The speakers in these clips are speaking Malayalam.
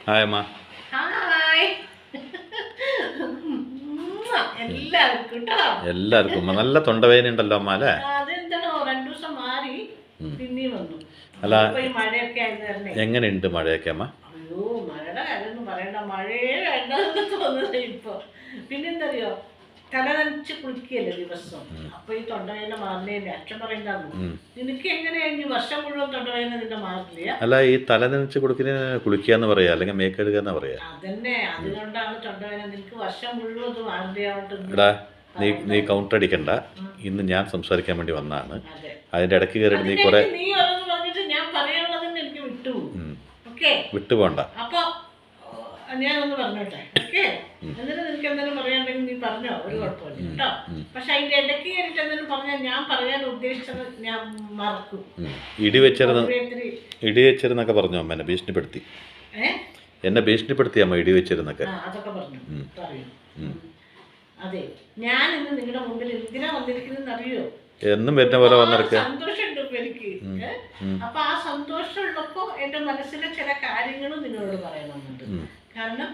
ഹായ് അമ്മ. ഹായ് എല്ലാവർക്കും കേട്ടോ. എല്ലാവർക്കും അമ്മ നല്ല തൊണ്ടവേദന ഉണ്ടല്ലോ അമ്മ അല്ലേ? അതെന്താണോ 2 ദിവസം മാറി പിന്നെയും വന്നു. അല്ല ഇപ്പൊ ഈ മഴയൊക്കെ ആയിരുന്നു. എങ്ങനെയുണ്ട് മഴയൊക്കെ അമ്മ? അയ്യോ മഴയുടെ കാര്യമൊന്നും പറയണ്ട, മഴയേ വേണ്ടെന്ന് തോന്നുന്നത് ഇപ്പൊ. പിന്നെന്തറിയോ, തല നനച്ച് കുളിക്കുകയല്ലേ ദിവസം. അപ്പൊ ഈ തൊണ്ടവേദന മാറുന്നതിന്റെ അച്ഛൻ പറയുന്നതാന്നു, നിനക്ക് എങ്ങനെയാ വർഷം മുഴുവൻ തൊണ്ടവേദന നിന്റെ മാറില്ല? അല്ല ഈ തല നനച്ച് കൊടുക്കുന്നതിന് കുളിക്കാന്ന് പറയാ, അല്ലെങ്കിൽ മേക്കെടുക്കുക എന്നാ പറയാ. അതന്നെ, അതുകൊണ്ടാണ് തൊണ്ടവേദന. നിനക്ക് വർഷം മുഴുവൻ അത് മാറിയാവട്ടെ. എടാ നീ കൗണ്ടർ അടിക്കണ്ട. ഇന്ന് ഞാൻ സംസാരിക്കാൻ വേണ്ടി വന്നതാണ്. അതിന്റെ ഇടയ്ക്ക് കയറിയിട്ട് നീ കുറെ വിട്ടുപോണ്ട. അപ്പൊ ഞാനൊന്ന് പറഞ്ഞോട്ടെ, ഓക്കെ? എന്നിട്ട് നിനക്ക് എന്തെങ്കിലും പറയാനുണ്ടെങ്കിൽ നീ പറഞ്ഞോ, ഒരു കുഴപ്പമില്ല കേട്ടോ. പക്ഷെ അതിന്റെ ഇടയ്ക്ക് കയറിയിട്ട് എന്തെങ്കിലും പറഞ്ഞാൽ ഞാൻ പറയാൻ ഉദ്ദേശിച്ചത് ഞാൻ മറക്കും. ഇടിവെച്ചിരുന്നൊക്കെ പറഞ്ഞു അമ്മ, എന്നെ ഭീഷണിപ്പെടുത്തി. എന്നെ ഭീഷണിപ്പെടുത്തി അമ്മ, ഇടിവെച്ചിരുന്നൊക്കെ. അതൊക്കെ പറഞ്ഞു പറയൂ. അതെ, ഞാൻ ഇന്ന് നിങ്ങളുടെ മുമ്പിൽ എന്തിനാ വന്നിരിക്കുന്നത് അറിയോ? എന്നും വരുന്ന പോലെ വന്നിരിക്കുക. സന്തോഷമുണ്ട് ഇപ്പൊ എനിക്ക്. അപ്പൊ ആ സന്തോഷം ഉള്ളപ്പോ എന്റെ മനസ്സിലെ ചില കാര്യങ്ങളും നിങ്ങളോട് പറയണമെന്നുണ്ട്. കാരണം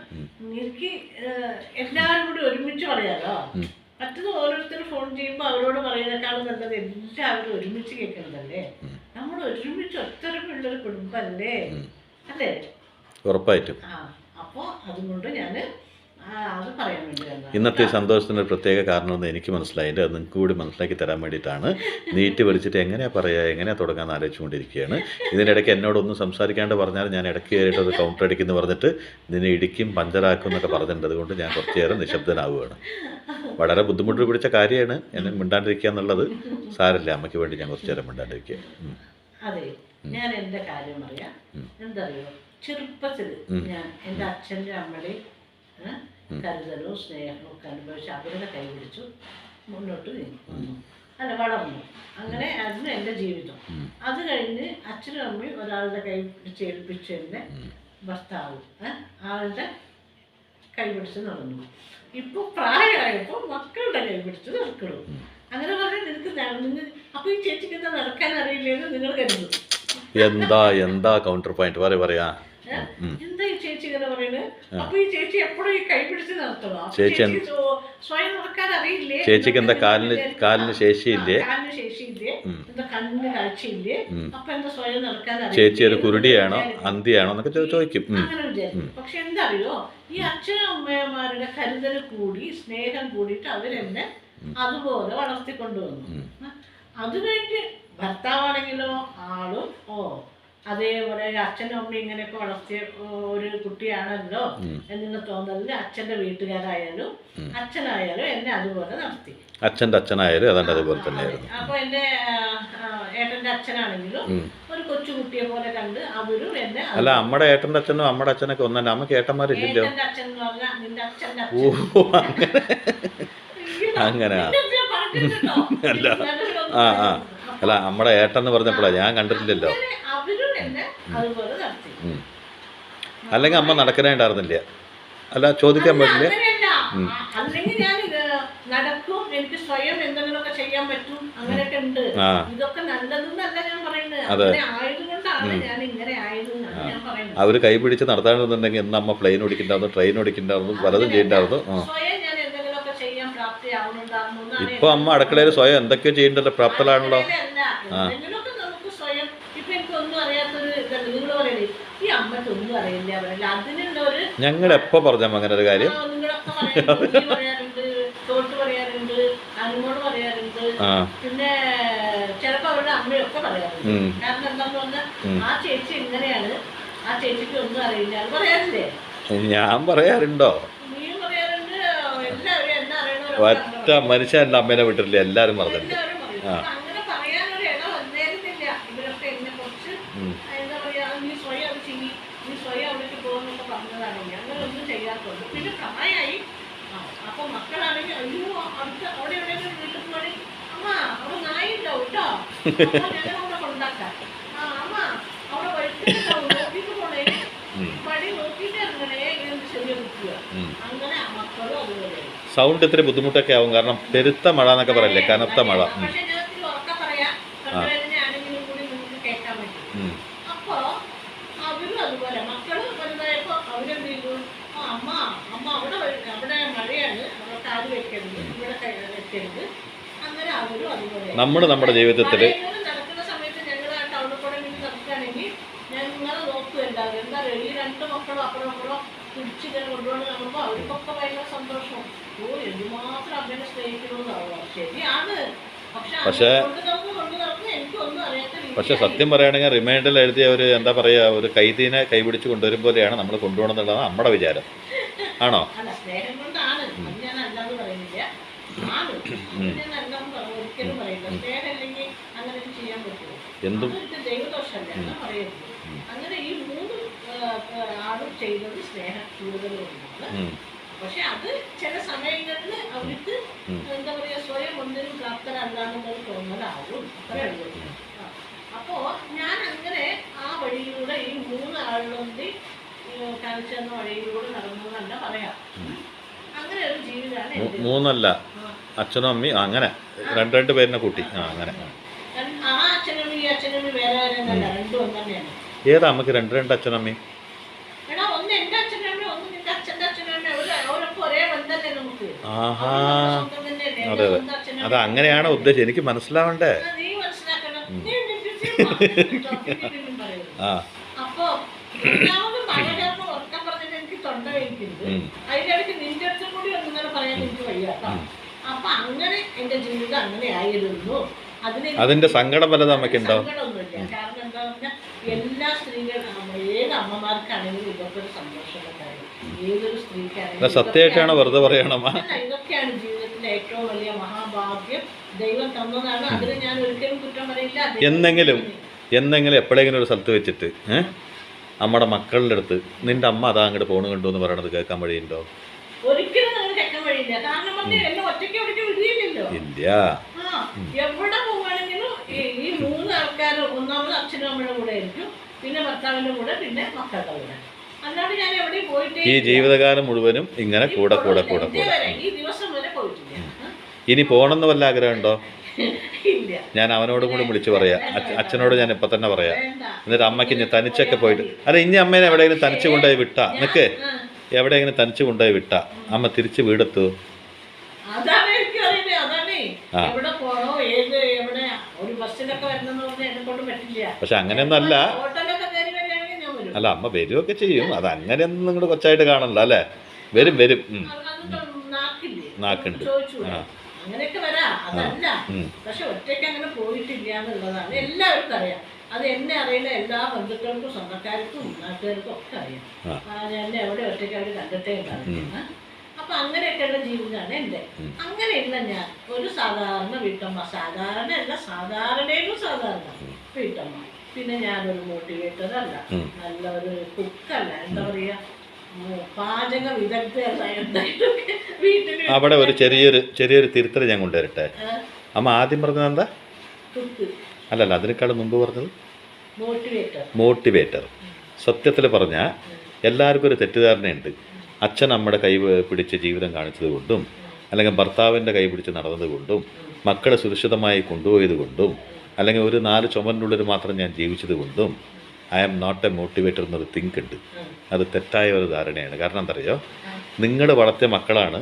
എനിക്ക് എല്ലാവരും കൂടി ഒരുമിച്ച് പറയാലോ. മറ്റത് ഓരോരുത്തർ ഫോൺ ചെയ്യുമ്പോൾ അവരോട് പറയുന്നേക്കാളും നല്ലത് എല്ലാവരും ഒരുമിച്ച് കേൾക്കുന്നതല്ലേ. നമ്മൾ ഒരുമിച്ച് ഒത്തൊരുമുള്ളൊരു കുടുംബല്ലേ, അല്ലേ? ഉറപ്പായിട്ടും. അപ്പോ അതുകൊണ്ട് ഞാന് അത് പറയാൻ വേണ്ടി ഇന്നത്തെ സന്തോഷത്തിന് ഒരു പ്രത്യേക കാരണമെന്ന് എനിക്ക് മനസ്സിലായിട്ട് അത് നിങ്ങൾക്ക് കൂടി മനസ്സിലാക്കി തരാൻ വേണ്ടിയിട്ടാണ്. നീട്ടി വലിച്ചിട്ട് എങ്ങനെയാ പറയുക, എങ്ങനെയാ തുടങ്ങാമെന്ന് ആലോചിച്ചുകൊണ്ടിരിക്കുകയാണ്. ഇതിനിടയ്ക്ക് എന്നോടൊന്നും സംസാരിക്കാണ്ട് പറഞ്ഞാൽ ഞാൻ ഇടയ്ക്ക് കയറിയിട്ട് അത് കൗണ്ടർ അടിക്കുന്നു പറഞ്ഞിട്ട് നിന്നെ ഇടിക്കും പഞ്ചറാക്കും എന്നൊക്കെ പറഞ്ഞിട്ടുണ്ട്. അതുകൊണ്ട് ഞാൻ കുറച്ച് നേരം നിശബ്ദനാവുകയാണ്. വളരെ ബുദ്ധിമുട്ട് പിടിച്ച കാര്യമാണ് എന്നെ മിണ്ടാണ്ടിരിക്കുക എന്നുള്ളത്. സാരമില്ല, അമ്മയ്ക്ക് വേണ്ടി ഞാൻ കുറച്ച് നേരം മിണ്ടാണ്ടിരിക്കുക. അതെ, ഞാൻ എൻ്റെ കാര്യം അറിയാം. എന്തറിയോ, ചെറുപ്പത്തിൽ ഞാൻ എൻ്റെ അച്ഛൻ്റെ അമ്മയുടെയും കരുതലും സ്നേഹവും ഒക്കെ അനുഭവിച്ച് അവരുടെ കൈ പിടിച്ചു മുന്നോട്ട് നീങ്ങി വളർന്നു. അങ്ങനെ ആയിരുന്നു എൻ്റെ ജീവിതം. അത് കഴിഞ്ഞ് അച്ഛനും അമ്മയും ഒരാളുടെ കൈ പിടിച്ച് ഏൽപ്പിച്ച് എൻ്റെ ഭർത്താവും ആളുടെ കൈ പിടിച്ച് നടന്നു. ഇപ്പോൾ പ്രായമായപ്പോൾ മക്കളുടെ കൈ പിടിച്ച് നടക്കണം. അങ്ങനെ പറഞ്ഞാൽ നിനക്ക് അപ്പൊ ഈ ചേച്ചിക്ക് എന്താ നടക്കാൻ അറിയില്ലെന്ന് നിങ്ങൾ കരുതും. എന്താ കൗണ്ടർ പോയിന്റ് പറയാ? എന്താ ഈ ചേച്ചി ഇങ്ങനെ പറയുന്നത്? അപ്പൊ ഈ ചേച്ചി എപ്പോഴും ഈ കൈ പിടിച്ച് നടത്തണോ? സ്വയം നടക്കാൻ അറിയില്ലേ? ചേച്ചിക്ക് എന്താ കാലിന് ശേഷിയില്ലേ? കാലിന് ശേഷിയില്ലേ? എന്താ കണ്ണിന് കാഴ്ചയില്ലേ? അപ്പൊ എന്താ സ്വയം നടക്കാൻ അറിയില്ല? ചേച്ചി ഒരു കുരുടിയാണോ അന്തിയാണോ എന്നൊക്കെ ചോദിക്കും. അങ്ങനെ വിചാരിക്കും. പക്ഷെ എന്താ അറിയോ, ഈ അച്ഛനും അമ്മമാരുടെ കരുതൽ കൂടി സ്നേഹം കൂടിയിട്ട് അവരെന്നെ അതുപോലെ വളർത്തിക്കൊണ്ടുവന്നു. അത് കഴിഞ്ഞ് ഭർത്താവാണെങ്കിലോ ആളും അതേപോലെ അച്ഛനും അമ്മയും ഇങ്ങനെയൊക്കെ വളർത്തിയ ഒരു കുട്ടിയാണല്ലോ എന്നുള്ള തോന്നലിൽ അച്ഛൻ്റെ വീട്ടുകാരായാലും അച്ഛനായാലും എന്നെ അതുപോലെ നടത്തി. അച്ഛൻ്റെ അച്ഛനായാലും അതാണ്ട് അതുപോലെ തന്നെയായിരുന്നു. അപ്പൊ എൻ്റെ ഏട്ടൻ്റെ അച്ഛനാണെങ്കിലും ഒരു കൊച്ചുകുട്ടിയെ പോലെ കണ്ട് അവരും എന്നെ. അല്ല, അമ്മയുടെ ഏട്ടൻ്റെ അച്ഛനും അമ്മയുടെ അച്ഛനൊക്കെ ഒന്നെ. അമ്മക്ക് ഏട്ടന്മാരില്ലല്ലോ. ഏട്ടൻ്റെ അച്ഛൻ എന്ന് പറഞ്ഞാൽ നിന്റെ അച്ഛൻ്റെ അങ്ങനെ അല്ല. അല്ല, അമ്മയുടെ ഏട്ടെന്ന് പറഞ്ഞപ്പോഴാ ഞാൻ കണ്ടിട്ടില്ലല്ലോ. അല്ലെങ്കിൽ അമ്മ നടക്കണേ ഉണ്ടായിരുന്നില്ല. അല്ല, ചോദിക്കാൻ പറ്റില്ല. അല്ലെങ്കിൽ ഞാൻ നടക്കും, എനിക്ക് സ്വയം എന്തെങ്കിലുമൊക്കെ ചെയ്യാൻ പറ്റും, അങ്ങനെയൊക്കെ ഉണ്ട്. ഇതൊക്കെ നല്ലതെന്നല്ല ഞാൻ പറയുന്നത്. അങ്ങനെ ആയതുകൊണ്ടാണ് ഞാൻ ഇങ്ങനെ ആയതെന്നാണ് ഞാൻ പറയുന്നത്. അവര് കൈ പിടിച്ച് നടത്താണെന്നുണ്ടെങ്കിൽ ഇന്ന് അമ്മ പ്ലെയിൻ ഓടിക്കണ്ടായിരുന്നു, ട്രെയിൻ ഓടിക്കണ്ടായിരുന്നു, പലതും ചെയ്യണ്ടായിരുന്നു. സ്വയം ഞാൻ എന്തെങ്കിലുമൊക്കെ ചെയ്യാൻ പ്രാപ്തിയാവുന്നുണ്ടാകുന്നു. ഇപ്പൊ അമ്മ അടുക്കളയിൽ സ്വയം എന്തൊക്കെയോ ചെയ്യണ്ടല്ലോ, പ്രാപ്തലാണല്ലോ. എന്തെങ്കിലുമൊക്കെ നമുക്ക് സ്വയം. ഇപ്പൊ എനിക്കൊന്നും അറിയാത്തൊരു ഇതല്ല. നിങ്ങൾ പറയണേ ഈ അമ്മയ്ക്ക് ഒന്നും അറിയില്ല, പറയില്ല. അതിനുള്ള ഒരു ഞങ്ങൾ എപ്പോ പറഞ്ഞമ്മ അങ്ങനെ ഒരു കാര്യം? നിങ്ങളൊക്കെ പറയാറുണ്ട്, തോട്ട് പറയാറുണ്ട്, അനുമോട് പറയാറുണ്ട്, പിന്നെ ചിലപ്പോ അവരുടെ അമ്മയൊക്കെ പറയാറുണ്ട്. കാരണം എന്താന്ന് പറഞ്ഞാൽ ആ ചേച്ചി എങ്ങനെയാണ്, ആ ചേച്ചിക്ക് ഒന്നും അറിയില്ല അത് പറയാറില്ലേ? ഞാൻ പറയാറുണ്ടോ? നീയും പറയാറുണ്ട്. എല്ലാവരും എന്താ അറിയണോ, ഒറ്റ മനുഷ്യൻ എൻ്റെ അമ്മേനെ വിട്ടിട്ടില്ല, എല്ലാരും പറഞ്ഞിട്ടുണ്ട്. അങ്ങനെ പറയാനൊരു ഇടം വന്നേരുന്നില്ല. ഇവരൊക്കെ എന്നെ കുറച്ച് എന്താ പറയാ, നീ സ്വയം അത് ചെയ്യും, നീ സ്വയം അവിടേക്ക് പോകുന്നൊക്കെ പറഞ്ഞതാണെങ്കിൽ അങ്ങനെ ഒന്നും ചെയ്യാത്തുള്ളൂ. പിന്നെ പ്രായമായി. അപ്പൊ മക്കളാണെങ്കിൽ അയ്യോ അടുത്ത അവിടെ എവിടെയെങ്കിലും വീട്ടിൽ പോയി അമ്മ അവിടെ നായി ഉണ്ടാവും കേട്ടോ, ഞങ്ങൾ അവിടെ കൊണ്ടാക്കാം. അമ്മ അവിടെ വഴുക്കുണ്ടാവും, നോക്കിട്ട് പോണേ, പടി നോക്കിയിട്ട് ഇറങ്ങണേ എന്ന് ചെറിയ കുട്ടിയോ. അങ്ങനെ മക്കളും അതുപോലെ. സൗണ്ട് ഇത്തിരി ബുദ്ധിമുട്ടൊക്കെ ആവും, കാരണം പെരുത്ത മഴ എന്നൊക്കെ പറയല്ലേ, കനത്ത മഴ. ആണെങ്കിലും കൂടി നിങ്ങൾക്ക് കേൾക്കാൻ പറ്റും. അപ്പൊ അവരും അതുപോലെ മക്കള് വലുതായപ്പോ അവര് നമ്മുടെ ജീവിതത്തിൽ മഴയെങ്കിലും നടക്കുന്ന സമയത്ത് ഞങ്ങൾ ആ ടൗണിൽ കൂടെ ഇങ്ങനെ നടക്കുകയാണെങ്കിൽ ഞാൻ ഇങ്ങനെ നോക്കും എല്ലാവരും. എന്താ പറയുക, ഈ രണ്ട് മക്കളും അപ്പുറം പിടിച്ചിങ്ങനെ കൊണ്ടുപോകണം കാണുമ്പോൾ അവർക്കൊക്കെ ഭയങ്കര സന്തോഷം. എന്തുമാത്രം അമ്മേനെ സ്നേഹിക്കണമെന്നാവുക. ശരിയാണ്, പക്ഷെ കൊണ്ട് നടന്ന് എനിക്കൊന്നും അറിയാത്ത രീതിയിൽ. പക്ഷെ സത്യം പറയുകയാണെങ്കിൽ റിമൈൻഡറിൽ എഴുതിയ ഒരു എന്താ പറയുക, ഒരു കൈതീനെ കൈപിടിച്ച് കൊണ്ടുവരും പോലെയാണ് നമ്മൾ കൊണ്ടുപോകണം എന്നുള്ളതാണ് നമ്മുടെ വിചാരം. ആണോ? അല്ല, സ്നേഹം കൊണ്ടാണ്. അത് ഞാൻ അല്ലാന്ന് പറയുന്നില്ല. ആണ്, ഞാൻ അല്ലാന്ന് ഒരിക്കലും പറയില്ല. സ്നേഹം ഇല്ലെങ്കിൽ അങ്ങനെ ചെയ്യാൻ പറ്റുമോ? എന്തും ദൈവദോഷമല്ല എന്നാ പറയുന്നത്. അങ്ങനെ ഈ മൂന്ന് ആളും ചെയ്യുന്നത് സ്നേഹം കൂടുതലുകൊണ്ടാണ്. പക്ഷെ അത് ചില സമയങ്ങളിൽ അവർക്ക് എന്താ പറയുക, സ്വയം ഒന്നിനും പ്രാപ്തരല്ലാന്നുള്ളത് തോന്നലാവും. അത്രേ ഉള്ളൂ. അപ്പോ ഞാൻ അങ്ങനെ ആ വഴിയിലൂടെ ഈ മൂന്ന് ആളുകളുടെ കാണിച്ചു തന്ന വഴിയിലൂടെ നടന്നതല്ല പറയാം. അങ്ങനെ ഒരു ജീവിതമാണ്. മൂന്നല്ല, അച്ഛനും അമ്മയും അങ്ങനെ രണ്ട് പേരിനെ കൂട്ടി അങ്ങനെ. ആ അച്ഛനും ഈ അച്ഛനും വേറെ വേറെ ഒന്നല്ല, രണ്ടും ഒന്ന് തന്നെയാണ്. ഏതാ അമ്മക്ക് രണ്ട് അച്ഛനമ്മയും? എടാ, ഒന്ന് എന്റെ അച്ഛനമ്മ, ഒന്ന് നിന്റെ അച്ഛൻ്റെ അച്ഛനമ്മ. അവരൊക്കെ ഒരേ ബന്ധല്ലേ നമുക്ക്. ആഹാ, അതെ അതെ, അത് അങ്ങനെയാണ് ഉദ്ദേശം. എനിക്ക് മനസ്സിലാവണ്ടേ? നീ മനസ്സിലാക്കണം. അപ്പൊ ഒന്നാമത് മഴ കാരണം ഉറക്കം പറഞ്ഞിട്ട് എനിക്ക് തൊണ്ട കഴിക്കുന്നത്. അതിനിടയ്ക്ക് നിന്റെ അടുത്തും കൂടി ഒന്നിങ്ങനെ പറയാൻ എനിക്ക് വയ്യാട്ടോ. അപ്പൊ അങ്ങനെ എന്റെ ജീവിതം അങ്ങനെ ആയിരുന്നു. അതിന്റെ സങ്കടം വല്ലതും അമ്മയ്ക്കുണ്ടോ? സങ്കടമൊന്നുമില്ല. കാരണം എന്താണെന്ന് പറഞ്ഞാൽ എല്ലാ സ്ത്രീകളും, ഏത് അമ്മമാർക്കാണെങ്കിലും ഇതൊക്കെ ഒരു സന്തോഷമുള്ള കാര്യം. ഏതൊരു സ്ത്രീക്കാണെങ്കിലും സത്യമായിട്ടാണ്, വെറുതെ പറയണമ്മ. ഇതൊക്കെയാണ് ജീവിതത്തിലെ ഏറ്റവും വലിയ മഹാഭാഗ്യം. ദൈവം തന്നതാണ്. അതിന് ഞാൻ ഒരിക്കലും കുറ്റം പറയില്ല. എന്നെങ്കിലും എപ്പോഴെങ്കിലും ഒരു സ്ഥലത്ത് വെച്ചിട്ട് നമ്മുടെ മക്കളുടെ അടുത്ത് നിന്റെ അമ്മ അതാ അങ്ങോട്ട് പോണ് കണ്ടു എന്ന് പറയണത് കേൾക്കാൻ വഴിയുണ്ടോ? ഒരിക്കലും നമ്മൾ കേൾക്കാൻ വഴിയില്ല. കാരണം എന്നെ ഒറ്റയ്ക്ക് വിടുകയില്ലല്ലോ. ഇല്ല. എവിടെ പോവുകയാണെങ്കിലും ഈ മൂന്ന് ആൾക്കാരും, ഒന്നാമത് അച്ഛനും അമ്മയുടെ കൂടെ ആയിരിക്കും, പിന്നെ ഭർത്താവിന്റെ കൂടെ, പിന്നെ മക്കളുടെ കൂടെ. അല്ലാണ്ട് ഞാൻ എവിടെയും പോയിട്ട് ഈ ജീവിതകാലം മുഴുവനും ഇങ്ങനെ കൂടെ ഈ ദിവസം വരെ പോയിട്ടില്ല. ഇനി പോകണമെന്ന് വല്ല ആഗ്രഹമുണ്ടോ? ഇല്ല. ഞാൻ അവനോടും കൂടി വിളിച്ചു പറയാം, അച്ഛനോട് ഞാൻ ഇപ്പൊ തന്നെ പറയാം. എന്നിട്ട് അമ്മയ്ക്ക് ഇനി തനിച്ചൊക്കെ പോയിട്ട്, അല്ല ഇനി അമ്മേനെ എവിടെയെങ്കിലും തനിച്ച് കൊണ്ടുപോയി വിട്ടാ, നിനക്ക് എവിടെയെങ്കിലും തനിച്ച് കൊണ്ടുപോയി വിട്ടാ അമ്മ തിരിച്ച് വീടെത്തു. അതാണ് എനിക്ക് അറിയില്ല. അതാണേ എവിടെ പോണോ, ഏത് എവിടെ ഒരു ബസ്സിലൊക്കെ വരണമെന്ന് പറഞ്ഞാൽ എന്നെ കൊണ്ട് പറ്റില്ല. പക്ഷെ അങ്ങനെയൊന്നും അല്ല. ഹോട്ടലൊക്കെ കയറി വരികയാണെങ്കിൽ ഞാൻ വരും. അല്ല, അമ്മ വരുമൊക്കെ ചെയ്യും. അത് അങ്ങനെയൊന്നും നിങ്ങളുടെ കൊച്ചായിട്ട് കാണണ്ട അല്ലേ? വരും. നാക്കുണ്ട്. അങ്ങനെയൊക്കെ വരാം, അതല്ല. പക്ഷെ ഒറ്റയ്ക്ക് അങ്ങനെ പോയിട്ടില്ല എന്നുള്ളതാണ് എല്ലാവർക്കും അറിയാം. അത് എന്നെ അറിയുന്ന എല്ലാ ബന്ധുക്കൾക്കും സ്വന്തക്കാർക്കും നാട്ടുകാർക്കും ഒക്കെ അറിയാം. എന്നെ എവിടെ ഒറ്റയ്ക്ക് അവർ കണ്ടിട്ടേ ഉണ്ടാവില്ല. അപ്പൊ അങ്ങനെയൊക്കെയുള്ള ജീവിതമാണ് എൻ്റെ. അങ്ങനെയുള്ള ഞാൻ ഒരു സാധാരണ വീട്ടമ്മ, സാധാരണയിലും സാധാരണ വീട്ടമ്മ. പിന്നെ ഞാനൊരു മോട്ടിവേറ്റർ അല്ല, നല്ല ഒരു കുക്കല്ല, എന്താ പറയാ, പാചക വിദഗ്ധയല്ല. എന്തായിട്ടൊക്കെ വീട്ടിൽ അവിടെ ഒരു ചെറിയൊരു തിരുത്തൽ ഞാൻ കൊണ്ടുവരട്ടെ. അമ്മ ആദ്യം പറഞ്ഞത് എന്താ? അല്ലല്ല, അതിനേക്കാളും മുമ്പ് പറഞ്ഞത് മോട്ടിവേറ്റർ. സത്യത്തിൽ പറഞ്ഞാൽ എല്ലാവർക്കും ഒരു തെറ്റിദ്ധാരണയുണ്ട്. അച്ഛൻ അമ്മയുടെ കൈ പിടിച്ച് ജീവിതം കാണിച്ചത് കൊണ്ടും, അല്ലെങ്കിൽ ഭർത്താവിൻ്റെ കൈ പിടിച്ച് നടന്നത് കൊണ്ടും, മക്കളെ സുരക്ഷിതമായി കൊണ്ടുപോയത് കൊണ്ടും, അല്ലെങ്കിൽ ഒരു 4 ചുമരിനുള്ളിൽ മാത്രം ഞാൻ ജീവിച്ചത് കൊണ്ടും I am not a motivator എന്നൊരു തിങ്ക് ഉണ്ട്. അത് തെറ്റായ ഒരു ധാരണയാണ്. കാരണം എന്താ അറിയോ, നിങ്ങൾ വളർത്തിയ മക്കളാണ്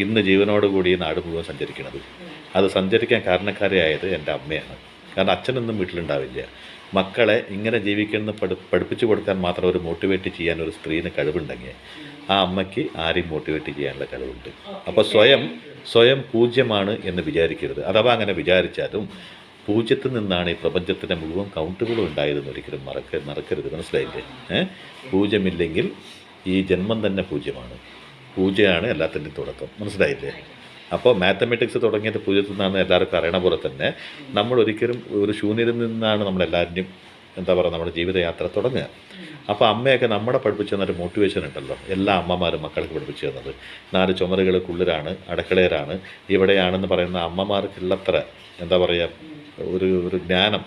ഇന്ന് ജീവനോടുകൂടി നാട് മുഴുവൻ സഞ്ചരിക്കുന്നത്. അത് സഞ്ചരിക്കാൻ കാരണക്കാരിയായത് എൻ്റെ അമ്മയാണ്. കാരണം അച്ഛനൊന്നും വീട്ടിലുണ്ടാവില്ല. മക്കളെ ഇങ്ങനെ ജീവിക്കുന്ന പഠിപ്പിച്ചു കൊടുക്കാൻ മാത്രം ഒരു മോട്ടിവേറ്റ് ചെയ്യാൻ ഒരു സ്ത്രീന് കഴിവുണ്ടെങ്കിൽ ആ അമ്മയ്ക്ക് ആരെയും മോട്ടിവേറ്റ് ചെയ്യാനുള്ള കഴിവുണ്ട്. അപ്പോൾ സ്വയം പൂജ്യമാണ് എന്ന് വിചാരിക്കരുത്. അഥവാ അങ്ങനെ വിചാരിച്ചാലും പൂജ്യത്തിൽ നിന്നാണ് ഈ പ്രപഞ്ചത്തിൻ്റെ മുഴുവൻ കൗണ്ടുകളും ഉണ്ടായതെന്ന് ഒരിക്കലും മറക്കരുത്. മനസ്സിലായില്ലേ? പൂജ്യമില്ലെങ്കിൽ ഈ ജന്മം തന്നെ പൂജ്യമാണ്. പൂജ്യമാണ് എല്ലാത്തിൻ്റെയും തുടക്കം. മനസ്സിലായില്ലേ? അപ്പോൾ മാത്തമെറ്റിക്സ് തുടങ്ങിയത് പൂജ്യത്തിൽ നിന്നാണ് എല്ലാവർക്കും അറിയണ പോലെ തന്നെ നമ്മൾ ഒരിക്കലും ഒരു ശൂന്യതയിൽ നിന്നാണ് നമ്മളെല്ലാവരുടെയും എന്താ പറയുക നമ്മുടെ ജീവിതയാത്ര തുടങ്ങുക. അപ്പോൾ അമ്മയൊക്കെ നമ്മളെ പഠിപ്പിച്ചു തന്നൊരു മോട്ടിവേഷൻ ഉണ്ടല്ലോ, എല്ലാ അമ്മമാരും മക്കൾക്ക് പഠിപ്പിച്ചു തന്നത് 4 ചുമരുകൾക്കുള്ളിലാണ്, അടുക്കളയിലാണ്, ഇവിടെയാണെന്ന് പറയുന്ന അമ്മമാർക്കുള്ളത്ര എന്താ പറയുക ഒരു ജ്ഞാനം.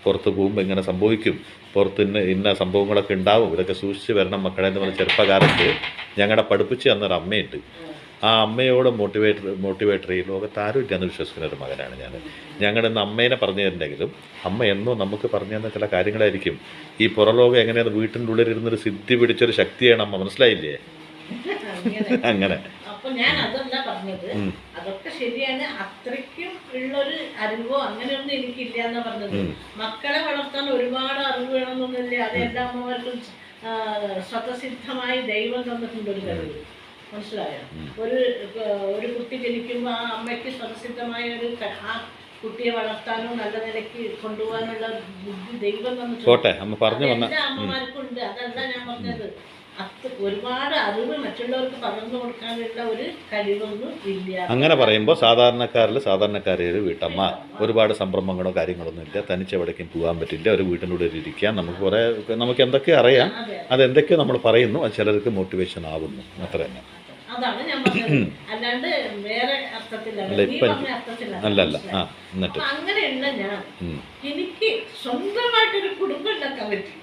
പുറത്ത് പോകുമ്പോൾ ഇങ്ങനെ സംഭവിക്കും, പുറത്ത് ഇന്ന സംഭവങ്ങളൊക്കെ ഉണ്ടാവും, ഇതൊക്കെ സൂക്ഷിച്ച് വരണം മക്കളെ എന്ന് പറഞ്ഞ ചെറുപ്പകാലത്ത് ഞങ്ങളുടെ പഠിപ്പിച്ച് തന്നൊരു അമ്മയുണ്ട്. ആ അമ്മയോട് മോട്ടിവേറ്റർ ഈ ലോകത്ത് ആരും ഇല്ലാന്ന് വിശ്വസിക്കുന്ന ഒരു മകനാണ് ഞാൻ. ഞങ്ങളിന്ന് അമ്മേനെ പറഞ്ഞു തരുന്നെങ്കിലും അമ്മ എന്നോ നമുക്ക് പറഞ്ഞു തന്ന ചില കാര്യങ്ങളായിരിക്കും. ഈ പുറലോകം എങ്ങനെയാണ് വീട്ടിൻ്റെ ഉള്ളിലിരുന്നൊരു സിദ്ധി പിടിച്ചൊരു ശക്തിയാണ് അമ്മ. മനസ്സിലായില്ലേ? അങ്ങനെ അപ്പൊ ഞാൻ അതല്ല പറഞ്ഞത്, അതൊക്കെ ശരിയാണ്. അത്രയ്ക്കും ഉള്ളൊരു അറിവോ അങ്ങനെയൊന്നും എനിക്കില്ല എന്നാ പറഞ്ഞത്. മക്കളെ വളർത്താൻ ഒരുപാട് അറിവ് വേണമെന്നൊന്നുമില്ല. അത് എല്ലാ അമ്മമാർക്കും സ്വതസിദ്ധമായി ദൈവം തന്നിട്ടുണ്ട് ഒരു കഴിവ്. മനസ്സിലായോ? ഒരു കുട്ടി ജനിക്കുമ്പോൾ ആ അമ്മയ്ക്ക് സ്വതസിദ്ധമായ ആ കുട്ടിയെ വളർത്താനോ നല്ല നിലയ്ക്ക് കൊണ്ടുപോകാനുള്ള ബുദ്ധി ദൈവം തന്നിട്ടുണ്ട്. എല്ലാ അമ്മമാർക്കും ഉണ്ട്. അതല്ല ഞാൻ പറഞ്ഞത്. ഒരുപാട് അറിവ് മറ്റുള്ളവർക്ക് പകർന്നു കൊടുക്കാനുള്ള ഒരു കഴിവൊന്നും ഇല്ല. അങ്ങനെ പറയുമ്പോൾ സാധാരണക്കാരിൽ ഒരു വീട്ടമ്മ, ഒരുപാട് സംരംഭങ്ങളോ കാര്യങ്ങളൊന്നും ഇല്ല, തനിച്ചെവിടേക്കും പോകാൻ പറ്റില്ല, ഒരു വീട്ടിനുള്ളിൽ ഇരിക്കാം, നമുക്ക് എന്തൊക്കെ അറിയാം, അതെന്തൊക്കെയോ നമ്മൾ പറയുന്നു, അത് ചിലർക്ക് മോട്ടിവേഷൻ ആവുന്നു, അത്ര തന്നെ. അതാണ് ഞാൻ പറഞ്ഞത്. അല്ലാണ്ട് വേറെ അർത്ഥത്തിലല്ല. അല്ലല്ല. എന്നിട്ട് അങ്ങനെയുള്ള ഞാൻ എനിക്ക് സ്വന്തമായിട്ടൊരു കുടുംബം ഉണ്ടാക്കാൻ പറ്റി.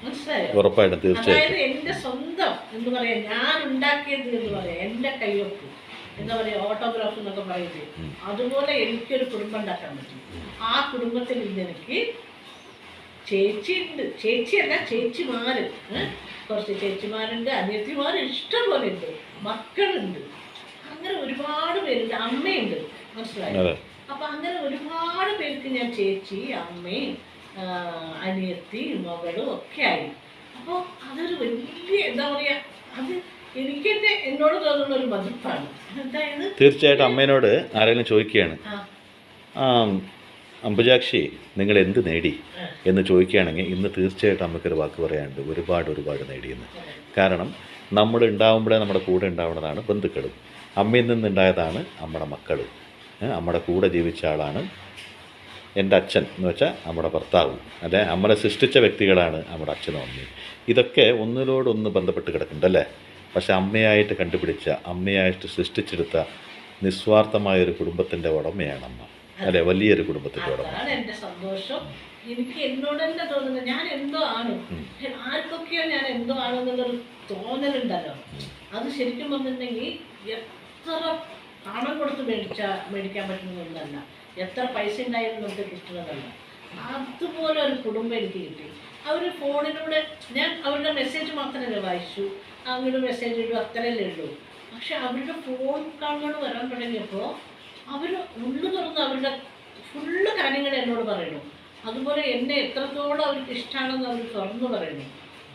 മനസ്സിലായോ? ഉറപ്പായിട്ടും, തീർച്ചയായും. അതായത് എന്റെ സ്വന്തം എന്ന് പറയാ, ഞാൻ ഉണ്ടാക്കിയത് എന്ന് പറയാം, എന്റെ കയ്യൊപ്പ് എന്താ പറയാ, ഓട്ടോഗ്രാഫ് എന്നൊക്കെ പറയുന്നത്. അതുപോലെ എനിക്കൊരു കുടുംബം ഉണ്ടാക്കാൻ പറ്റി. ആ കുടുംബത്തിൽ ഇന്ന് എനിക്ക് ചേച്ചിയുണ്ട്, ചേച്ചിയല്ല ചേച്ചിമാര്, കുറച്ച് ചേച്ചിമാരുണ്ട്, അനിയത്തിമാർ ഇഷ്ടം പോലെ ഉണ്ട്, മക്കളുണ്ട്, അങ്ങനെ ഒരുപാട് പേരുണ്ട്, അമ്മയുണ്ട്. മനസ്സിലായോ? അപ്പൊ അങ്ങനെ ഒരുപാട് പേർക്ക് ഞാൻ ചേച്ചി, അമ്മയും അനിയത്തി, മകളും ഒക്കെ ആയി. അപ്പോൾ അതൊരു വലിയ എന്താ പറയാ, അത് എനിക്ക് എന്നോട് തോന്നുന്ന ഒരു മതിപ്പാണ്. അതായത് തീർച്ചയായിട്ടും അമ്മേനോട് ആരെങ്കിലും ചോദിക്കുകയാണ്, അംബുജാക്ഷി നിങ്ങൾ എന്ത് നേടി എന്ന് ചോദിക്കുകയാണെങ്കിൽ ഇന്ന് തീർച്ചയായിട്ടും അമ്മയ്ക്കൊരു വാക്ക് പറയാനുണ്ട്, ഒരുപാട് നേടിയെന്ന്. കാരണം നമ്മൾ ഉണ്ടാവുമ്പോഴേ നമ്മുടെ കൂടെ ഉണ്ടാവുന്നതാണ് ബന്ധുക്കളും. അമ്മയിൽ നിന്നുണ്ടായതാണ് നമ്മുടെ മക്കൾ. നമ്മുടെ കൂടെ ജീവിച്ച ആളാണ് എൻ്റെ അച്ഛൻ എന്ന് വെച്ചാൽ നമ്മുടെ ഭർത്താവ്, അല്ലെ നമ്മളെ സൃഷ്ടിച്ച വ്യക്തികളാണ് നമ്മുടെ അച്ഛനും അമ്മയും. ഇതൊക്കെ ഒന്നിനോടൊന്ന് ബന്ധപ്പെട്ട് കിടക്കുന്നുണ്ടല്ലേ. പക്ഷെ അമ്മയായിട്ട് കണ്ടുപിടിച്ച, അമ്മയായിട്ട് സൃഷ്ടിച്ചെടുത്ത നിസ്വാർത്ഥമായൊരു കുടുംബത്തിൻ്റെ ഉടമയാണ് അമ്മ, അല്ലെ, വലിയൊരു കുടുംബത്തിൻ്റെ ഉടമ. അതാണ് എൻ്റെ സന്തോഷം. എനിക്ക് എന്നോട് തന്നെ തോന്നുന്നത് ഞാൻ എന്തോ ആണ്, ആർക്കൊക്കെയോ ഞാൻ എന്തോ ആണെന്നുള്ളൊരു തോന്നലുണ്ടല്ലോ. അത് ശരിക്കും പറഞ്ഞിട്ടുണ്ടെങ്കിൽ എത്ര പണം കൊടുത്ത് മേടിക്കാൻ പറ്റുന്നതല്ല, എത്ര പൈസ ഉണ്ടായാലും നമുക്ക് കിട്ടുന്നതല്ല. അതുപോലെ ഒരു കുടുംബം എനിക്ക് കിട്ടി. അവർ ഫോണിലൂടെ ഞാൻ അവരുടെ മെസ്സേജ് മാത്രമല്ലേ വായിച്ചു, അങ്ങോട്ട് മെസ്സേജ് ഇടും, അത്രയല്ലേ ഉള്ളൂ. പക്ഷെ അവരുടെ ഫോൺ കാണുകൾ വരാൻ തുടങ്ങിയപ്പോൾ അവർ ഉള്ളു തുറന്ന് അവരുടെ ഫുള്ള് കാര്യങ്ങൾ എന്നോട് പറയുന്നു. അതുപോലെ എന്നെ എത്രത്തോളം അവർക്ക് ഇഷ്ടമാണെന്ന് അവർ തുറന്നു പറയുന്നു.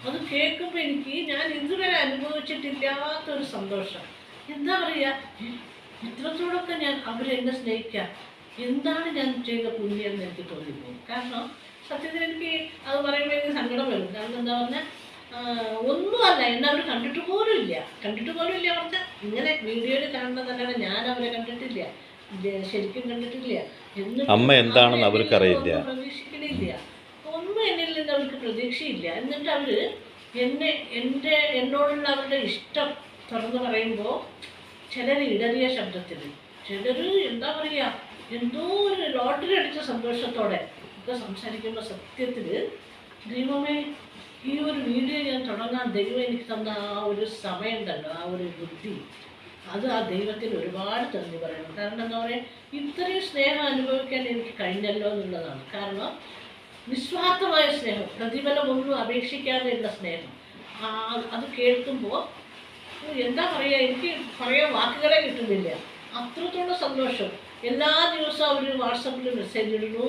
അത് കേൾക്കുമ്പോൾ എനിക്ക് ഞാൻ ഇതുവരെ അനുഭവിച്ചിട്ടില്ലാത്തൊരു സന്തോഷം. എന്താ പറയുക, ഇത്രത്തോടൊക്കെ ഞാൻ അവരെന്നെ സ്നേഹിക്കാം, എന്താണ് ഞാൻ ചെയ്ത പുണ്യം എന്ന് എനിക്ക് തോന്നിപ്പോകും. കാരണം സത്യത്തിൽ എനിക്ക് അത് പറയുമ്പോൾ എനിക്ക് സങ്കടം വരും. കാരണം എന്താ പറഞ്ഞാൽ ഒന്നുമല്ല, എന്നെ അവർ കണ്ടിട്ട് പോലും ഇല്ല പറഞ്ഞാൽ ഇങ്ങനെ വീഡിയോയിൽ കാണുന്നതല്ലാതെ ഞാൻ അവരെ കണ്ടിട്ടില്ല, ശരിക്കും കണ്ടിട്ടില്ല. അമ്മ എന്താണെന്ന് അവർക്കറിയില്ല, പ്രതീക്ഷിക്കണില്ല, ഒന്നും എന്നിൽ നിന്ന് അവർക്ക് പ്രതീക്ഷയില്ല. എന്നിട്ട് അവര് എന്നോടുള്ള അവരുടെ ഇഷ്ടം തുറന്ന് പറയുമ്പോൾ ചിലർ ഇടറിയ ശബ്ദത്തിൽ, ചിലർ എന്താ പറയുക, എന്തോ ഒരു ലോട്ടറി അടിച്ച സന്തോഷത്തോടെ ഒക്കെ സംസാരിക്കുമ്പോൾ സത്യത്തിൽ ദൈവമേ, ഈ ഒരു വീഡിയോ ഞാൻ തുടങ്ങാൻ ദൈവം എനിക്ക് തന്ന ആ ഒരു സമയമുണ്ടല്ലോ, ആ ഒരു ബുദ്ധി, അത് ആ ദൈവത്തിന് ഒരുപാട് നന്ദി പറയണം. കാരണം എന്താ പറയുക, ഇത്രയും സ്നേഹം അനുഭവിക്കാൻ എനിക്ക് കഴിഞ്ഞല്ലോ എന്നുള്ളതാണ്. കാരണം നിസ്വാർത്ഥമായ സ്നേഹം, പ്രതിഫലമൊന്നും അപേക്ഷിക്കാതെയുള്ള സ്നേഹം, അത് കേൾക്കുമ്പോൾ എന്താ പറയുക, എനിക്ക് പറയാൻ വാക്കുകളെ കിട്ടുന്നില്ല. അത്രത്തോളം സന്തോഷം. എല്ലാ ദിവസവും അവർ വാട്സപ്പിൽ മെസ്സേജ് ഇടുന്നു,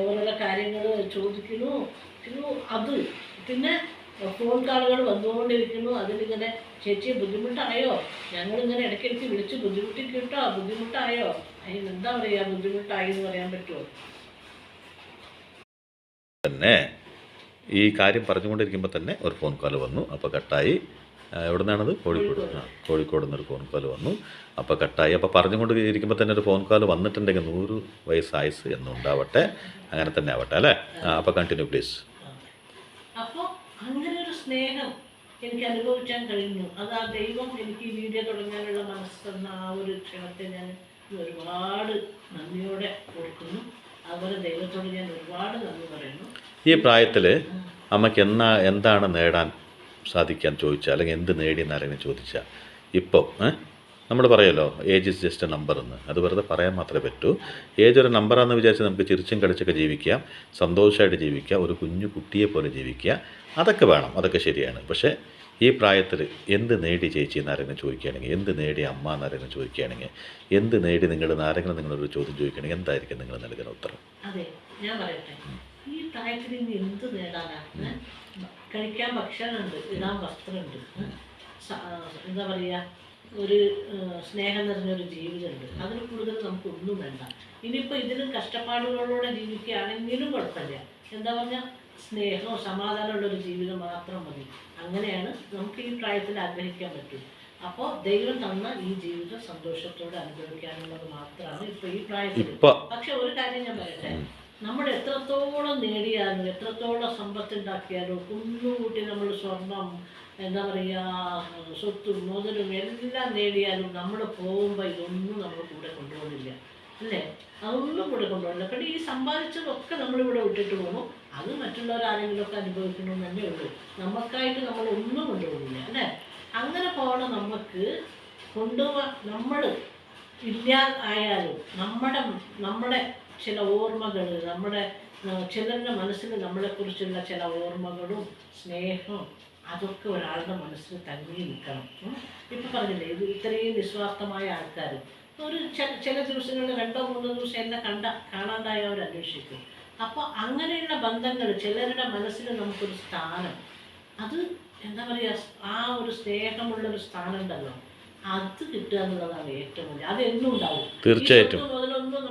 ഓരോരോ കാര്യങ്ങൾ ചോദിക്കുന്നു, അത് പിന്നെ ഫോൺ കോളുകൾ വന്നുകൊണ്ടിരിക്കുന്നു. അതിലിങ്ങനെ ചേച്ചിയെ ബുദ്ധിമുട്ടായോ, ഞങ്ങളിങ്ങനെ ഇടയ്ക്കിടയ്ക്ക് വിളിച്ച് ബുദ്ധിമുട്ടിക്കിട്ടോ, ബുദ്ധിമുട്ടായോ, അതിന് എന്താ പറയുക, ബുദ്ധിമുട്ടായി എന്ന് പറയാൻ പറ്റുമോ? തന്നെ ഈ കാര്യം പറഞ്ഞുകൊണ്ടിരിക്കുമ്പോൾ തന്നെ ഒരു ഫോൺ കോൾ വന്നു. അപ്പോൾ കട്ടായി. എവിടെ നിന്നാണത്? കോഴിക്കോട് നിന്നൊരു ഫോൺ കോൾ വന്നു. അപ്പോൾ കട്ടായി. അപ്പോൾ പറഞ്ഞുകൊണ്ട് ഇരിക്കുമ്പോൾ തന്നെ ഒരു ഫോൺ കോൾ വന്നിട്ടുണ്ടെങ്കിൽ 100 വയസ്സായുസ് എന്നുണ്ടാവട്ടെ, അങ്ങനെ തന്നെ ആവട്ടെ അല്ലേ. അപ്പോൾ കണ്ടിന്യൂ പ്ലീസ്. അപ്പോൾ അങ്ങനെ ഒരു സ്നേഹം എനിക്ക് അനുഭവിക്കാൻ കഴിഞ്ഞു. അത് ആ ദൈവം എനിക്ക് ഈ വീഡിയോ തുടങ്ങാനുള്ള മനസ്സെന്ന ആ ഒരു ക്ഷണത്തെ ഞാൻ ഒരുപാട് നന്ദിയോടെ കൊടുക്കുന്നു. അതുപോലെ ദൈവത്തോട് ഞാൻ ഒരുപാട് നന്ദി പറയുന്നു. ഈ പ്രായത്തിൽ അമ്മയ്ക്ക് എന്താണ് നേടാൻ സാധിക്കാൻ ചോദിച്ചാൽ, അല്ലെങ്കിൽ എന്ത് നേടിയെന്ന് ആരെങ്കിലും ചോദിച്ചാൽ, ഇപ്പോൾ നമ്മൾ പറയുമല്ലോ age is just A number എന്ന്. അത് വെറുതെ പറയാൻ മാത്രമേ പറ്റൂ. ഏജ് ഒരു നമ്പറാണെന്ന് വിചാരിച്ച് നമുക്ക് ചിരിച്ചും കളിച്ചൊക്കെ ജീവിക്കാം, സന്തോഷമായിട്ട് ജീവിക്കാം, ഒരു കുഞ്ഞു കുട്ടിയെ പോലെ ജീവിക്കുക, അതൊക്കെ വേണം, അതൊക്കെ ശരിയാണ്. പക്ഷേ ഈ പ്രായത്തിൽ എന്ത് നേടി ചേച്ചി എന്നാരെങ്കിലും ചോദിക്കുകയാണെങ്കിൽ, എന്ത് നേടി അമ്മ എന്നാരെങ്കിലും ചോദിക്കുകയാണെങ്കിൽ, എന്ത് നേടി നിങ്ങൾ ആരെങ്കിലും നിങ്ങളൊരു ചോദ്യം ചോദിക്കുകയാണെങ്കിൽ എന്തായിരിക്കും നിങ്ങൾ നൽകുന്ന ഉത്തരം? അതെ, ഞാൻ പറയട്ടെ, ഈ പ്രായത്തിൽ ഇനി എന്ത് നേടാനാ? കഴിക്കാൻ ഭക്ഷണമുണ്ട്, ഇടാൻ വസ്ത്രമുണ്ട്, എന്താ പറയുക, ഒരു സ്നേഹം നിറഞ്ഞൊരു ജീവിതമുണ്ട്. അതിൽ കൂടുതൽ നമുക്കൊന്നും വേണ്ട. ഇനിയിപ്പോൾ ഇതിലും കഷ്ടപ്പാടുകളോടെ ജീവിക്കുകയാണെങ്കിലും കുഴപ്പമില്ല. എന്താ പറഞ്ഞാൽ സ്നേഹവും സമാധാനമുള്ളൊരു ജീവിതം മാത്രം മതി. അങ്ങനെയാണ് നമുക്ക് ഈ പ്രായത്തിൽ ആഗ്രഹിക്കാൻ പറ്റും. അപ്പോൾ ദൈവം തന്ന ഈ ജീവിതം സന്തോഷത്തോടെ അനുഭവിക്കാനുള്ളത് മാത്രമാണ് ഇപ്പോൾ ഈ പ്രായത്തിൽ. പക്ഷെ ഒരു കാര്യം ഞാൻ പറയട്ടെ, നമ്മൾ എത്രത്തോളം നേടിയാലും എത്രത്തോളം സമ്പത്തുണ്ടാക്കിയാലും കുന്നുകൂട്ടി നമ്മൾ സ്വർണം, എന്താ പറയുക, സ്വത്തും മുതലും എല്ലാം നേടിയാലും നമ്മൾ പോകുമ്പോൾ ഇതൊന്നും നമ്മൾ കൂടെ കൊണ്ടുപോകുന്നില്ല, അല്ലേ? അതൊന്നും കൂടെ കൊണ്ടുപോകില്ല. പിന്നെ ഈ സമ്പാദിച്ചതൊക്കെ നമ്മളിവിടെ വിട്ടിട്ട് പോകുന്നു. അത് മറ്റുള്ളവരാരെങ്കിലുമൊക്കെ അനുഭവിക്കണമെന്ന് തന്നെ ഉള്ളൂ. നമുക്കായിട്ട് നമ്മൾ ഒന്നും കൊണ്ടുപോകുന്നില്ല, അല്ലേ? അങ്ങനെ പോകണം. നമുക്ക് കൊണ്ടുപോകാൻ നമ്മൾ ഇല്ലാതായാലും നമ്മുടെ ചില ഓർമ്മകൾ, നമ്മുടെ ചിലരുടെ മനസ്സിൽ നമ്മളെക്കുറിച്ചുള്ള ചില ഓർമ്മകളും സ്നേഹവും അതൊക്കെ ഒരാളുടെ മനസ്സിൽ തങ്ങി നിൽക്കണം. ഇപ്പം പറഞ്ഞില്ലേ, ഇത് ഇത്രയും നിസ്വാർത്ഥമായ ആൾക്കാർ ഒരു ചില ദിവസങ്ങളിൽ 2-3 ദിവസം എന്നെ കാണാണ്ടായവർ അന്വേഷിക്കും. അപ്പോൾ അങ്ങനെയുള്ള ബന്ധങ്ങൾ, ചിലരുടെ മനസ്സിൽ നമുക്കൊരു സ്ഥാനം, അത് എന്താ പറയുക, ആ ഒരു സ്നേഹമുള്ളൊരു സ്ഥാനം ഉണ്ടല്ലോ, അത് കിട്ടുക എന്നുള്ളതാണ് ഏറ്റവും വലിയ. അതെന്നും ഉണ്ടാവും. തീർച്ചയായിട്ടും. മുതലൊന്നും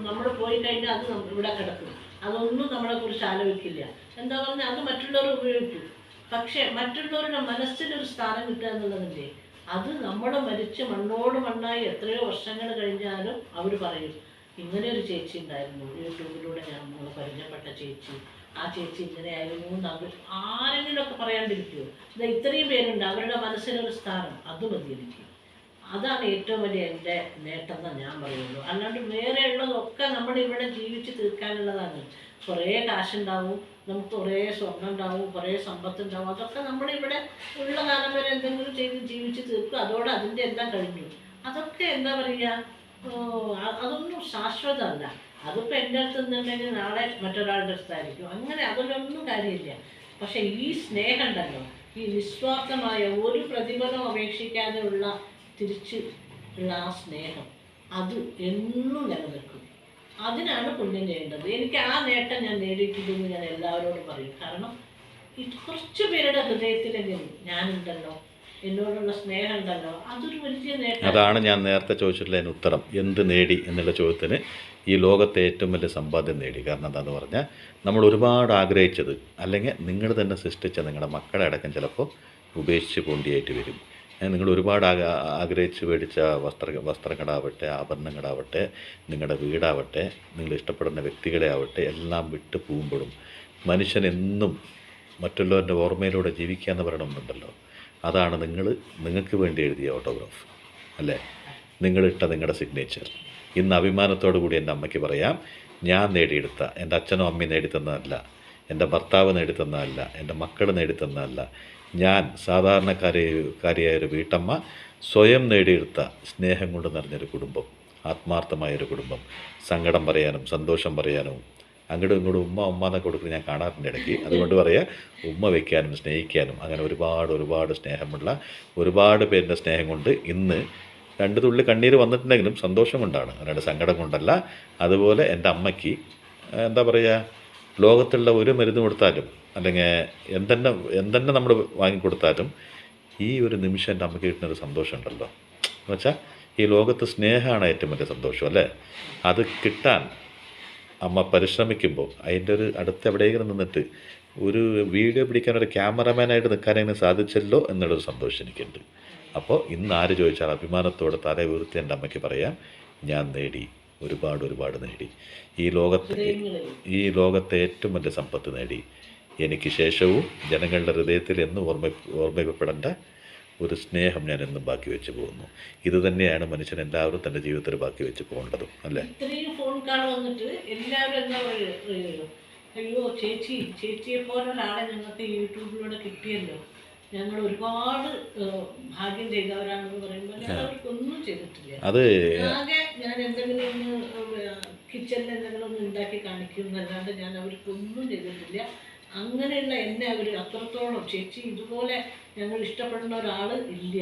നമ്മൾ പോയി കഴിഞ്ഞാൽ അത് ഇവിടെ കിടക്കും. അതൊന്നും നമ്മളെക്കുറിച്ച് ആലോചിക്കില്ല. എന്താ പറഞ്ഞാൽ അത് മറ്റുള്ളവർ ഉപയോഗിക്കും. പക്ഷേ മറ്റുള്ളവരുടെ മനസ്സിലൊരു സ്ഥാനം കിട്ടുക എന്നുള്ളതില്ലേ, അത് നമ്മൾ മരിച്ച് മണ്ണോട് മണ്ണായി എത്രയോ വർഷങ്ങൾ കഴിഞ്ഞാലും അവർ പറയും, ഇങ്ങനെ ഒരു ചേച്ചി ഉണ്ടായിരുന്നു, യൂട്യൂബിലൂടെ ഞാൻ നമ്മൾ പരിചയപ്പെട്ട ചേച്ചി, ആ ചേച്ചി ഇങ്ങനെയായിരുന്നു എന്ന് അവർ ആരെങ്കിലുമൊക്കെ പറയാണ്ടിരിക്കുമോ? ഇത് ഇത്രയും പേരുണ്ട്, അവരുടെ മനസ്സിലൊരു സ്ഥാനം, അത് മതി എനിക്ക്. അതാണ് ഏറ്റവും വലിയ എൻ്റെ നേട്ടം എന്ന് ഞാൻ പറയുള്ളൂ. അല്ലാണ്ട് വേറെ ഉള്ളതൊക്കെ നമ്മളിവിടെ ജീവിച്ച് തീർക്കാനുള്ളതാണ്. കുറേ കാശുണ്ടാവും, നമുക്ക് കുറേ സ്വർണ്ണം ഉണ്ടാവും, കുറേ സമ്പത്തുണ്ടാവും, അതൊക്കെ നമ്മളിവിടെ ഉള്ള കാലം വരെ എന്തെങ്കിലും ചെയ്ത് ജീവിച്ച് തീർക്കും. അതോടെ അതിൻ്റെ എല്ലാം കഴിഞ്ഞു. അതൊക്കെ എന്താ പറയുക, അതൊന്നും ശാശ്വതമല്ല. അതിപ്പോൾ എൻ്റെ അടുത്ത് നിന്നുണ്ടെങ്കിൽ നാളെ മറ്റൊരാളുടെ അടുത്തായിരിക്കും. അങ്ങനെ അതിലൊന്നും കാര്യമില്ല. പക്ഷേ ഈ സ്നേഹം ഉണ്ടല്ലോ, ഈ നിസ്വാർത്ഥമായ ഒരു പ്രതിഫലം അപേക്ഷിക്കാതെ ഉള്ള തിരിച്ച് ഉള്ള ആ സ്നേഹം, അത് എന്നും നിലനിൽക്കും. അതിനാണ് പുണ്യം ചെയ്യേണ്ടത്. എനിക്ക് ആ നേട്ടം ഞാൻ നേടിയിട്ടുണ്ടെന്ന് ഞാൻ എല്ലാവരോടും പറയും. കാരണം ഇത് കുറച്ച് പേരുടെ ഹൃദയത്തിലെങ്കിലും ഞാനുണ്ടല്ലോ, എന്നോടുള്ള സ്നേഹം ഉണ്ടല്ലോ, അതൊരു വലിയ നേട്ടം. അതാണ് ഞാൻ നേരത്തെ ചോദിച്ചിട്ടുള്ള ഉത്തരം. എന്ത് നേടി എന്നുള്ള ചോദ്യത്തിന് ഈ ലോകത്തെ ഏറ്റവും വലിയ സമ്പാദ്യം നേടി. കാരണം എന്താണെന്ന് പറഞ്ഞാൽ, നമ്മൾ ഒരുപാട് ആഗ്രഹിച്ചത്, അല്ലെങ്കിൽ നിങ്ങൾ തന്നെ സൃഷ്ടിച്ച നിങ്ങളുടെ മക്കളെ അടക്കം ചിലപ്പോൾ ഉപേക്ഷിച്ച് കൊണ്ടിയായിട്ട് വരും. നിങ്ങൾ ഒരുപാട് ആഗ്രഹിച്ച് മേടിച്ച വസ്ത്രങ്ങളാവട്ടെ, ആഭരണങ്ങളാവട്ടെ, നിങ്ങളുടെ വീടാവട്ടെ, നിങ്ങൾ ഇഷ്ടപ്പെടുന്ന വ്യക്തികളെ ആവട്ടെ, എല്ലാം വിട്ട് പോകുമ്പോഴും മനുഷ്യനെന്നും മറ്റുള്ളവരുടെ ഓർമ്മയിലൂടെ ജീവിക്കുക എന്ന് പറയണമെന്നുണ്ടല്ലോ. അതാണ് നിങ്ങൾക്ക് വേണ്ടി എഴുതിയ ഓട്ടോഗ്രാഫ്, അല്ലേ? നിങ്ങളിട്ട നിങ്ങളുടെ സിഗ്നേച്ചർ. ഇന്ന് അഭിമാനത്തോടു കൂടി എൻ്റെ അമ്മയ്ക്ക് പറയാം, ഞാൻ നേടിയെടുത്ത, എൻ്റെ അച്ഛനും അമ്മയും നേടിത്തന്നതല്ല, എൻ്റെ ഭർത്താവ് നേടിത്തന്നതല്ല, എൻ്റെ മക്കൾ നേടിത്തന്നതല്ല, ഞാൻ സാധാരണക്കാരിയായൊരു വീട്ടമ്മ സ്വയം നേടിയെടുത്ത സ്നേഹം കൊണ്ട് നിറഞ്ഞൊരു കുടുംബം, ആത്മാർത്ഥമായൊരു കുടുംബം. സങ്കടം പറയാനും സന്തോഷം പറയാനും അങ്ങോട്ടും ഇങ്ങോട്ടും ഉമ്മ എന്നൊക്കെ കൊടുക്കുന്നത് ഞാൻ കാണാറുണ്ട് ഇടയ്ക്ക്. അതുകൊണ്ട് പറയാം, ഉമ്മ വയ്ക്കാനും സ്നേഹിക്കാനും അങ്ങനെ ഒരുപാട് സ്നേഹമുള്ള ഒരുപാട് പേരുടെ സ്നേഹം കൊണ്ട് ഇന്ന് 2 തുള്ളി കണ്ണീര് വന്നിട്ടുണ്ടെങ്കിലും സന്തോഷം കൊണ്ടാണ്, അല്ലാണ്ട് സങ്കടം കൊണ്ടല്ല. അതുപോലെ എൻ്റെ അമ്മയ്ക്ക് എന്താ പറയുക, ലോകത്തുള്ള ഒരു മരുന്ന് കൊടുത്താലും അല്ലെങ്കിൽ എന്തെന്നെ നമ്മൾ വാങ്ങിക്കൊടുത്താലും ഈ ഒരു നിമിഷം എൻ്റെ അമ്മയ്ക്ക് കിട്ടുന്നൊരു സന്തോഷം ഉണ്ടല്ലോ. എന്ന് വെച്ചാൽ ഈ ലോകത്ത് സ്നേഹമാണ് ഏറ്റവും വലിയ സന്തോഷം, അല്ലേ? അത് കിട്ടാൻ അമ്മ പരിശ്രമിക്കുമ്പോൾ അതിൻ്റെ ഒരു അടുത്ത് എവിടെയെങ്കിലും നിന്നിട്ട് ഒരു വീഡിയോ പിടിക്കാൻ ഒരു ക്യാമറമാനായിട്ട് നിൽക്കാനതിന് സാധിച്ചല്ലോ എന്നുള്ളൊരു സന്തോഷം എനിക്കുണ്ട്. അപ്പോൾ ഇന്ന് ആര് ചോദിച്ചാൽ അഭിമാനത്തോടെ തല ഉയർത്തി എൻ്റെ അമ്മയ്ക്ക് പറയാം, ഞാൻ നേടി, ഒരുപാട് നേടി. ഈ ലോകത്തെ ഏറ്റവും വലിയ സമ്പത്ത് നേടി. എനിക്ക് ശേഷവും ജനങ്ങളുടെ ഹൃദയത്തിൽ എന്നും ഓർമ്മിക്കപ്പെടേണ്ട ഒരു സ്നേഹം ഞാൻ എന്നും ബാക്കി വെച്ച് പോകുന്നു. ഇത് തന്നെയാണ് മനുഷ്യൻ എല്ലാവരും തൻ്റെ ജീവിതത്തിൽ ബാക്കി വെച്ച് പോകേണ്ടതും, അല്ലേ? ഇത്രയും ഫോൺ കാൾ വന്നിട്ട് എല്ലാവരും എന്താ പറയുക, അയ്യോ ചേച്ചിയെ പോലൊരാളെ ഞങ്ങൾക്ക് യൂട്യൂബിലൂടെ കിട്ടിയല്ലോ, ഞങ്ങൾ ഒരുപാട് ഭാഗ്യം ചെയ്തവരാണെന്ന് പറയുമ്പോൾ ഞാൻ അവർക്കൊന്നും ചെയ്തിട്ടില്ല. ആകെ ഞാൻ എന്തെങ്കിലും ഒന്ന് കിച്ചണിൽ എന്തെങ്കിലും ഒന്ന് ഉണ്ടാക്കി കാണിക്കും എന്നല്ലാണ്ട് ഞാൻ അവർക്കൊന്നും ചെയ്തിട്ടില്ല. അങ്ങനെയുള്ള എന്നെ അവർ അത്രത്തോളം ചേച്ചി ഇതുപോലെ ഞങ്ങൾ ഇഷ്ടപ്പെടുന്ന ഒരാൾ ഇല്ല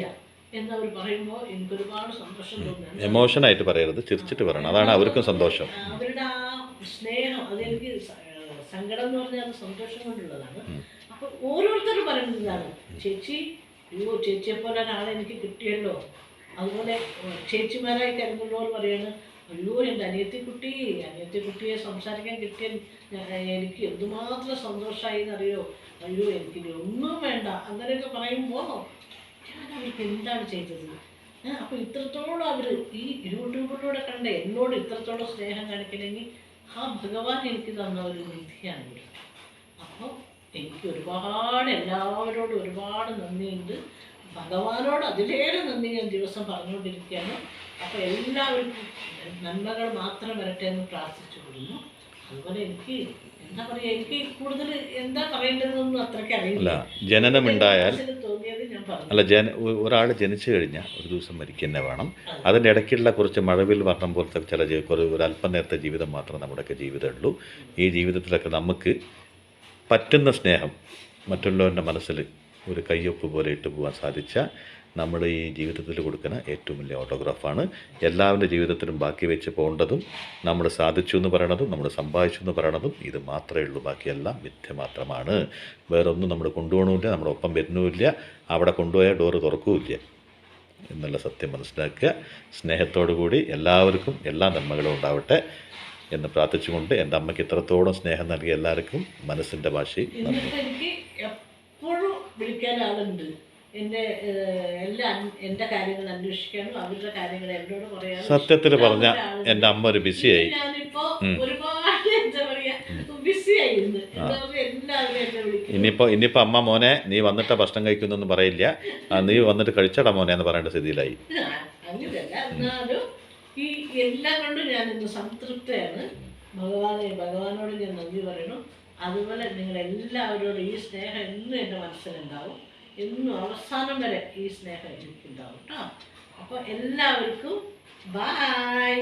എന്നവർ പറയുമ്പോൾ എനിക്കൊരുപാട് സന്തോഷം തോന്നുന്നു. എമോഷനായിട്ട് പറയരുത്, ചിരിച്ചിട്ട് പറയണം, അതാണ് അവർക്കും സന്തോഷം. അവരുടെ ആ സ്നേഹം അതെനിക്ക് സങ്കടം എന്ന് പറഞ്ഞാൽ അത് സന്തോഷം കൊണ്ടുള്ളതാണ്. അപ്പൊ ഓരോരുത്തരും പറയുന്നത് ഇതാണ്, ചേച്ചി അയ്യോ ചേച്ചിയെ പോലെ ഒരാളെ എനിക്ക് കിട്ടിയല്ലോ. അതുപോലെ ചേച്ചിമാരായി കരുതുന്നവർ പറയാണ്, അയ്യോ എൻ്റെ അനിയത്തിക്കുട്ടിയെ സംസാരിക്കാൻ കിട്ടിയ എനിക്ക് എന്തുമാത്രം സന്തോഷമായി എന്നറിയോ, അയ്യോ എനിക്കിനി ഒന്നും വേണ്ട അങ്ങനെയൊക്കെ പറയുമ്പോൾ ഞാൻ അവർക്ക് എന്താണ് ചെയ്തത്. അപ്പോൾ ഇത്രത്തോളം അവർ ഈ യൂട്യൂബിലൂടെ കണ്ട എന്നോട് ഇത്രത്തോളം സ്നേഹം കാണിക്കണമെങ്കിൽ ആ ഭഗവാൻ എനിക്ക് തന്ന ഒരു നിധിയാണ് ഇവർ. അപ്പോൾ എനിക്ക് ഒരുപാട് എല്ലാവരോടും ഒരുപാട് നന്ദിയുണ്ട്. ഭഗവാനോട് അതിലേറെ നന്ദി ഞാൻ ദിവസം പറഞ്ഞുകൊണ്ടിരിക്കുകയാണ്. അപ്പോൾ എല്ലാവർക്കും നന്മകൾ മാത്രം വരട്ടെ എന്ന് പ്രാർത്ഥിച്ചു കൊടുക്കുന്നു. അതുപോലെ എനിക്ക് എന്താ പറയുക, എനിക്ക് കൂടുതൽ എന്താ പറയേണ്ടതെന്നൊന്നും അത്രയ്ക്ക് അറിയില്ല. ജനനമുണ്ടായാൽ തോന്നിയത് ഞാൻ പറഞ്ഞു. അല്ല, ഒരാൾ ജനിച്ചു കഴിഞ്ഞാൽ ഒരു ദിവസം മരിക്കുക തന്നെ വേണം. അതിൻ്റെ ഇടയ്ക്കുള്ള കുറച്ച് മഴവിൽ വർണ്ണം പോലത്തെ ചില ഒരു അല്പം നേരത്തെ ജീവിതം മാത്രമേ നമ്മുടെയൊക്കെ ജീവിതമുള്ളൂ. ഈ ജീവിതത്തിലൊക്കെ നമുക്ക് പറ്റുന്ന സ്നേഹം മറ്റുള്ളവരുടെ മനസ്സിൽ ഒരു കയ്യൊപ്പ് പോലെ ഇട്ട് പോകാൻ സാധിച്ച നമ്മൾ ഈ ജീവിതത്തിൽ കൊടുക്കുന്ന ഏറ്റവും വലിയ ഓട്ടോഗ്രാഫാണ്. എല്ലാവരുടെ ജീവിതത്തിലും ബാക്കി വെച്ച് പോകേണ്ടതും നമ്മൾ സാധിച്ചു എന്ന് പറയണതും നമ്മൾ സമ്പാദിച്ചു എന്ന് പറയണതും ഇത് മാത്രമേ ഉള്ളൂ. ബാക്കിയെല്ലാം മിഥ്യ മാത്രമാണ്. വേറൊന്നും നമ്മൾ കൊണ്ടുപോകണമില്ല, നമ്മുടെ ഒപ്പം വരുന്നുമില്ല, അവിടെ കൊണ്ടുപോയാൽ ഡോറ് തുറക്കുമില്ല എന്നുള്ള സത്യം മനസ്സിലാക്കുക. സ്നേഹത്തോടു കൂടി എല്ലാവർക്കും എല്ലാ നന്മകളും ഉണ്ടാവട്ടെ എന്ന് പ്രാർത്ഥിച്ചുകൊണ്ട് എൻ്റെ അമ്മയ്ക്ക് ഇത്രത്തോളം സ്നേഹം നൽകിയ എല്ലാവർക്കും മനസ്സിൻ്റെ ഭാഷയിൽ എനിക്ക് എപ്പോഴും വിളിക്കാൻ ആളുണ്ട്. എൻ്റെ കാര്യങ്ങൾ അന്വേഷിക്കാനും അവരുടെ കാര്യങ്ങൾ എന്നോട് പറയാനും. സത്യത്തിൽ പറഞ്ഞാൽ എൻ്റെ അമ്മ ഒരു ബിസിയായി. ഞാനിപ്പോ ഒരുപാട് എന്താ പറയാ ബിസിയായിരുന്നു. എല്ലാവരും എന്നെ വിളിക്കും. ഇനിയിപ്പോൾ അമ്മ മോനെ നീ വന്നിട്ട് ഭക്ഷണം കഴിക്കുന്നൊന്നും പറയില്ല, നീ വന്നിട്ട് കഴിച്ചടാ മോനെ എന്ന് പറയേണ്ട സ്ഥിതിയിലായി. അങ്ങനെയല്ല, എന്നാലും ഈ എല്ലാം കൊണ്ടും ഞാൻ ഇന്ന് സംതൃപ്തയാണ്. ഭഗവാനോട് ഞാൻ നന്ദി പറയണം. അതുപോലെ നിങ്ങളെല്ലാവരോടും ഈ സ്നേഹം എന്നും എൻ്റെ മനസ്സിലുണ്ടാവും. എന്നും അവസാനം വരെ ഈ സ്നേഹം എനിക്കുണ്ടാവും കേട്ടോ. അപ്പോൾ എല്ലാവർക്കും ബായ്.